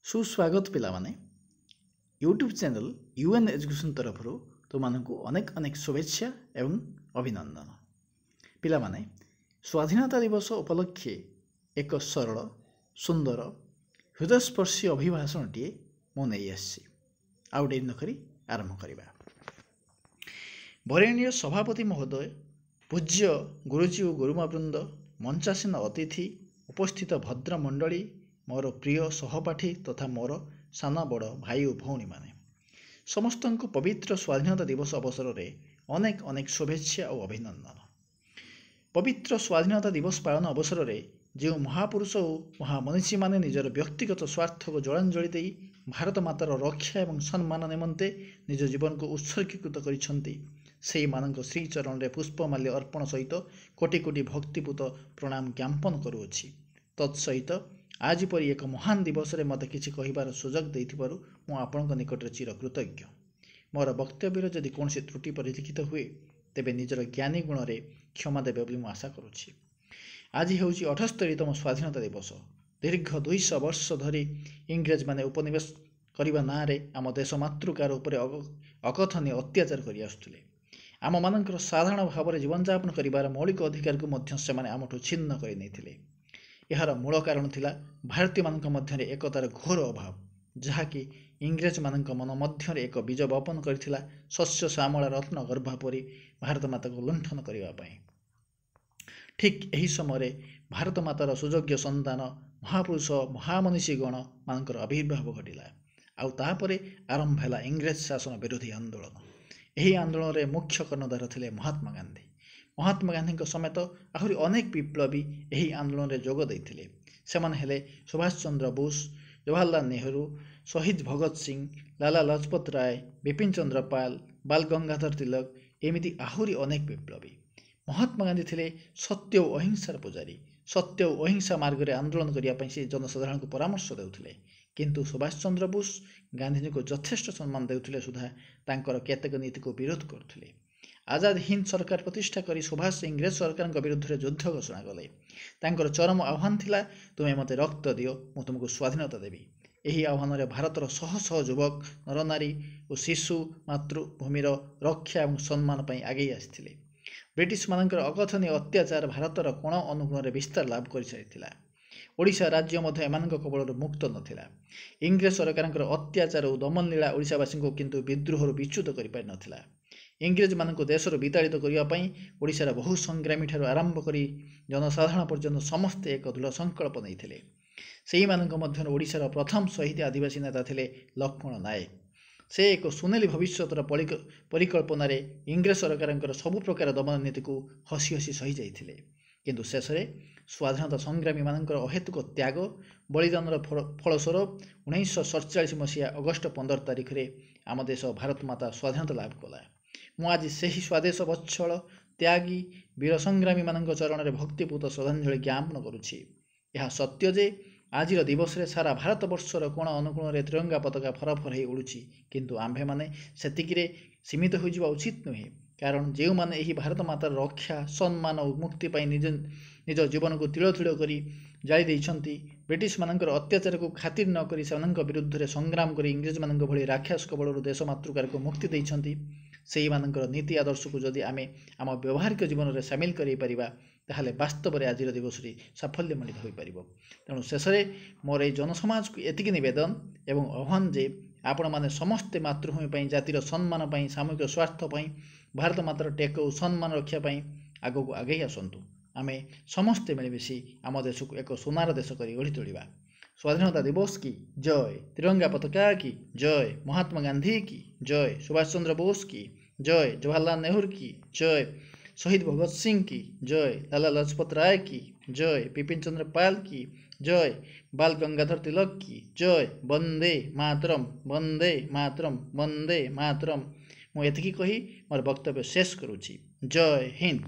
सुस्वागत पिला माने YouTube channel UN education तरफ तुमको अनेक अनेक शुभेच्छा एवं अभिनंदन। पिला माने स्वाधीनता दिवस उपलक्षे एक सरल सुंदर हृदयस्पर्शी अभिभाषणटीए मुझे आउ डेरी नकरी आरंभ करवा। वरेण्य सभापति महोदय, पूज्य गुरुजी और गुरुमावृंद, मंचासीन अतिथि, उपस्थित भद्रमंडली, मोर प्रिय सहपाठी तथा मोर सान बड़ भाई और भौणी माने समस्त पवित्र स्वाधीनता दिवस अवसर में अनेक अनेक शुभेच्छा और अभिनंदन। पवित्र स्वाधीनता दिवस पालन अवसर में जो महापुरुष और महामनीषी माने निजर व्यक्तिगत स्वार्थ को जलांजलि दे भारत मातार रक्षा और सम्मान निमंते निज जीवन को उत्सर्गीकृत कर श्रीचरण में पुष्पमाल्य अर्पण सहित कोटि कोटि भक्तिपूत प्रणाम ज्ञापन करुअछि। तत्सहित आज परी एक महान दिवस रे मते किछि कहिबार सुजोग देइथिबारु मु आपनक निकटरे चिर कृतज्ञ। मोर वक्तव्यर जदि कौनसी त्रुटि परिलक्षित हुए तेबे निजर ज्ञानी गुण रे क्षमा देबे बोली मु आशा करुछि। आज हेउछि 78तम स्वाधीनता दिवस। दीर्घ 200 वर्ष धरी इंग्रेज माने उपनिवेश करबा ना रे आम देश मातृकार उपरे अकथनीय अत्याचार करि आसुथिले। आम मानकर साधारण भाव में जीवन यापन करिबार मौलिक अधिकार को मध्य से माने आमठु छिन्न करि नैथिले। यार मूल कारण थिला भारतीय मानक मध्य एकतार घोर अभाव, जहाँकि इंग्रेज मानक मन मध्य एक बीज बपन करथिला शस्य श्यामला रत्न गर्भा परी भारत माता को लुंठन करने। ठीक यही समय भारत मातार सुयोग्य संतान महापुरुष महामनीषी गण मानकर आविर्भाव घटिला। आउ तापरे आरंभ है इंग्रेज शासन विरोधी आंदोलन। यही आंदोलन रे मुख्य कर्णधार थिले महात्मा गांधी। महात्मा गांधी समेत आहरी अनेक विप्लवी यही आंदोलन में जोग देइथिले। सेमाने हेले सुभाष चंद्र बोस, जवाहरलाल नेहरू, शहीद भगत सिंह, लाला लाजपत राय, विपिन चंद्र पाल, बाल गंगाधर तिलक एमिति आहरी अनेक विप्लवी। महात्मा गांधी थिले सत्य और अहिंसार पुजारी। सत्य और अहिंसा मार्ग में आंदोलन करने से जनसाधारण को परामर्श देउथिले। किंतु सुभाष चंद्र बोस गांधीजी को यथेष्ट सम्मान देउथिले सुधा तांकर केतेक नीति को विरोध करथिले। आजाद हिंद सरकार प्रतिष्ठा करी सुभाष इंग्रेज सरकार विरुद्ध में युद्ध घोषणा कले। तांकर चरम आह्वान थिला, तुमे मते रक्त दियो मु तुमको स्वाधीनता देवी। यही आह्वान में भारतर शह शह युवक, नरनारी और शिशु मातृभूमिर रक्षा और सम्मान पर आगे आसिथिले। ब्रिटिश मानकर अकथनीय अत्याचार भारतर कोण अनुकोण में विस्तार लाभ कर सारिथिला। ओडिशा राज्य मध्य एमानक कबल मुक्त नथिला। इंग्रेज सरकार अत्याचार और दमन लीला ओडिशावासी को किंतु विद्रोह विच्युत कर पारि नथिला। इंग्रेज मानक देशर विताड़ित करने ओडिशार बहु संग्रामी ठारू आरंभ करी जनसाधारण पर्यंत समस्ते एक दृढ़ संकल्प नहीं। से मध्य ओडिशार प्रथम शहीद आदिवासी नेता थिले लक्ष्मण नायक। से एक सुनेली भविष्यतर परिकल्पन इंग्रेज सरकार सबु प्रकार दमन नीति को हसी हसी सही जाइथिले। किंतु शेष में स्वाधीनता संग्रामी मानकर अहेतुक त्याग बलिदान फलस्वरूप 1947 मसीहा अगस्ट 15 तारिख में आम देश भारत माता स्वाधीनता लाभ कला। मु आज से ही स्वदेश वत्सल त्यागी वीर संग्रामी मानक चरण में भक्तिपूत श्रद्धांजलि ज्ञापन करुछि। यह सत्य जे आज दिवस रे सारा भारत वर्षर कोण अनुकोण में तिरंगा पताका फरफर हो उड़ुछि, किंतु आम्भे माने सेतिकिरे सीमित हो जिबा उचित नुहे। कारण जो माने यही भारत मातार रक्षा सम्मान और मुक्ति पाई निज जीवन को तिल तिल करी जाली देइछंती। ब्रिटिश मानकर अत्याचार को खातिर न करी सेमानक विरुद्ध रे संग्राम करी इंग्रेज मानक भली राक्षस कबलरू देश मातृकार को मुक्ति देइछंती। सेही मानकर नीति आदर्श को जदि आमे आम व्यवहारिक जीवन में सामिल करि परिबा ताहले वास्तव में आज दिवस साफल्यमंडित हो पारिबो। तेणु शेष में मोर ए जनसमाज को एतिक निवेदन एवं आह्वान जे आपण माने समस्ते मातृभूमि जातिर सम्मान पाई सामूहिक स्वार्थ पाई भारत मातार टेक और सम्मान रक्षा पाई आगो को आगे आसतु। आमे समस्ते मिलमिशि आम देश को एक सोनार देश कर गढ़ी तोड़ा। स्वाधीनता दिवस की जय, तिरंगा पताका की जय, महात्मा गांधी की जय, सुभाष चंद्र बोस की जय, जवाहरलाल नेहरू की जय, शहीद भगत सिंह की जय, लाला लाजपत राय की जय, विपिन चंद्र पाल की जय, बाल गंगाधर तिलक की जय। वंदे मातरम, वंदे मातरम, वंदे मातरम। मु एतिकी कही मोर वक्तव्य शेष करुछि। जय हिंद।